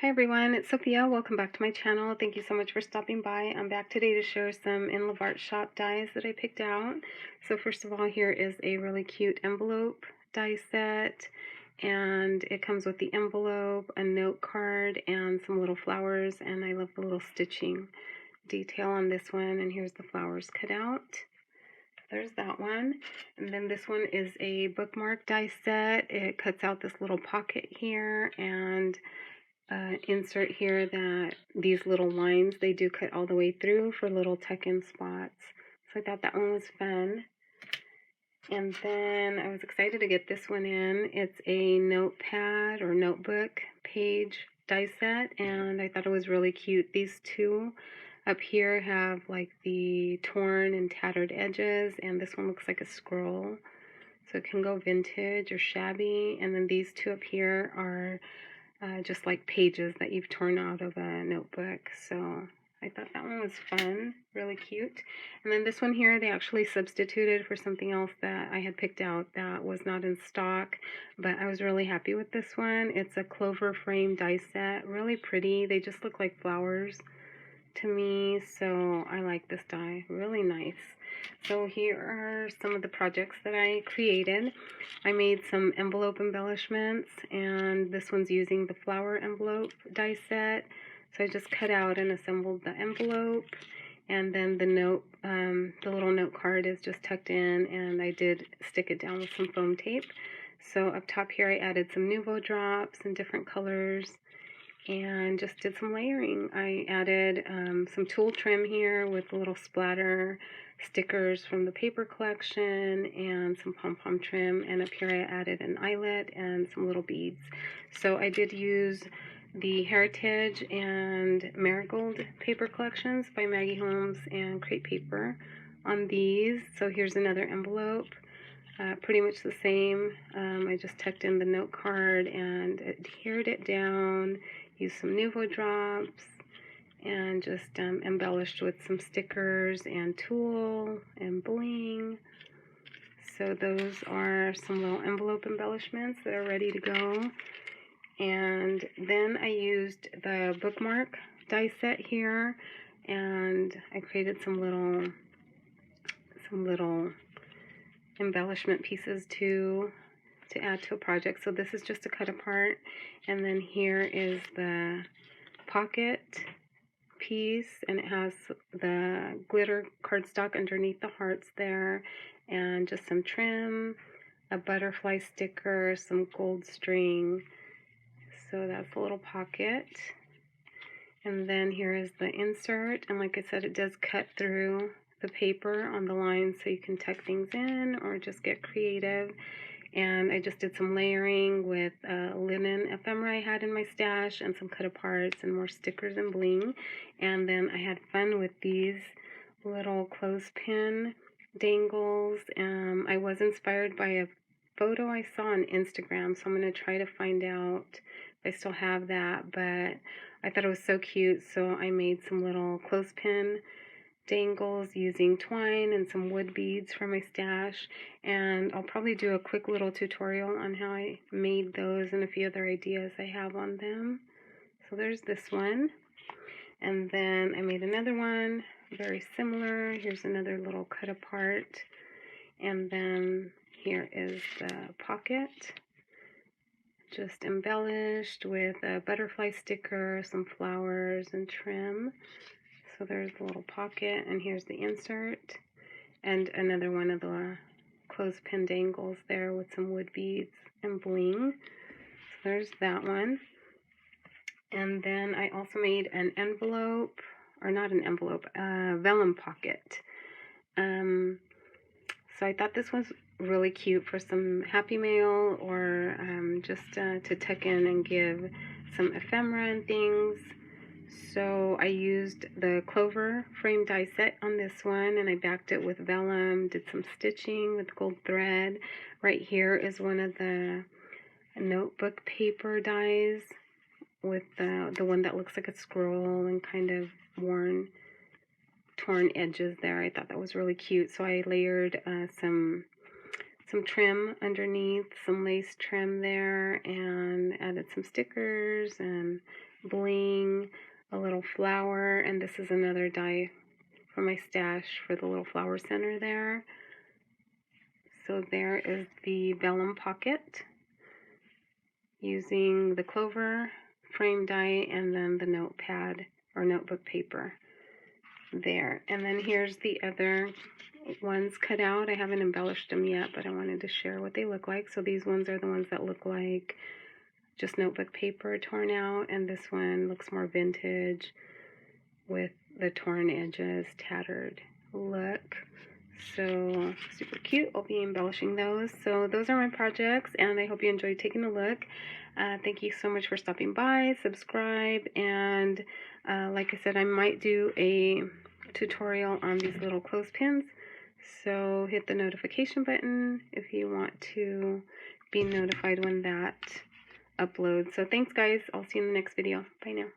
Hi everyone, it's Sophia. Welcome back to my channel. Thank you so much for stopping by. I'm back today to share some In Love Art Shop dies that I picked out. So first of all, here is a really cute envelope die set, and it comes with the envelope, a note card, and some little flowers, and I love the little stitching detail on this one, and here's the flowers cut out. There's that one. And then this one is a bookmark die set. It cuts out this little pocket here and insert here that these little lines, they do cut all the way through for little tuck-in spots. So I thought that one was fun. And then I was excited to get this one in. It's a notepad or notebook page die set, and I thought it was really cute. These two up here have like the torn and tattered edges, and this one looks like a scroll. So it can go vintage or shabby. And then these two up here are just like pages that you've torn out of a notebook. So I thought that one was fun, really cute. And then this one here, they actually substituted for something else that I had picked out that was not in stock, but I was really happy with this one. It's a Clover frame die set, really pretty. They just look like flowers to me, so I like this die, really nice. So here are some of the projects that I created. I made some envelope embellishments, and this one's using the flower envelope die set. So I just cut out and assembled the envelope, and then the note, the little note card is just tucked in, and I did stick it down with some foam tape. So up top here I added some Nuvo drops in different colors and just did some layering. I added some tulle trim here with a little splatter stickers from the paper collection and some pom-pom trim, and up here I added an eyelet and some little beads. So I did use the Heritage and Marigold paper collections by Maggie Holmes and Crate Paper on these. So here's another envelope, pretty much the same. I just tucked in the note card and adhered it down, used some Nuvo drops, and just embellished with some stickers and tulle and bling. So those are some little envelope embellishments that are ready to go. And then I used the Bookmark die set here, and I created some little embellishment pieces to add to a project. So this is just a cut apart, and then here is the pocket piece, and it has the glitter cardstock underneath the hearts there, and just some trim, a butterfly sticker, some gold string. So that's a little pocket. And then here is the insert, and like I said, it does cut through the paper on the line, so you can tuck things in or just get creative. And I just did some layering with linen ephemera I had in my stash, and some cut aparts and more stickers and bling. And then I had fun with these little clothespin dangles. I was inspired by a photo I saw on Instagram, so I'm going to try to find out if I still have that, but I thought it was so cute, so I made some little clothespin dangles using twine and some wood beads from my stash, and I'll probably do a quick little tutorial on how I made those and a few other ideas I have on them. So there's this one, and then I made another one very similar. Here's another little cut apart, and then here is the pocket, just embellished with a butterfly sticker, some flowers and trim. So there's the little pocket, and here's the insert, and another one of the clothespin dangles there with some wood beads and bling. So there's that one. And then I also made an envelope, or not an envelope, a vellum pocket. So I thought this was really cute for some happy mail, or just to tuck in and give some ephemera and things. So I used the Clover frame die set on this one, and I backed it with vellum, did some stitching with gold thread. Right here is one of the notebook paper dies with the one that looks like a scroll and kind of torn edges there. I thought that was really cute, so I layered some trim underneath, some lace trim there, and added some stickers and bling, a little flower, and this is another die from my stash for the little flower center there. So there is the vellum pocket using the Clover frame die and then the notepad or notebook paper there. And then here's the other ones cut out. I haven't embellished them yet, but I wanted to share what they look like. So these ones are the ones that look like just notebook paper torn out, and this one looks more vintage with the torn edges, tattered look. So super cute. I'll be embellishing those. So those are my projects, and I hope you enjoyed taking a look. Thank you so much for stopping by. Subscribe, and like I said, I might do a tutorial on these little clothespins. So hit the notification button if you want to be notified when that uploads. So thanks guys. I'll see you in the next video. Bye now.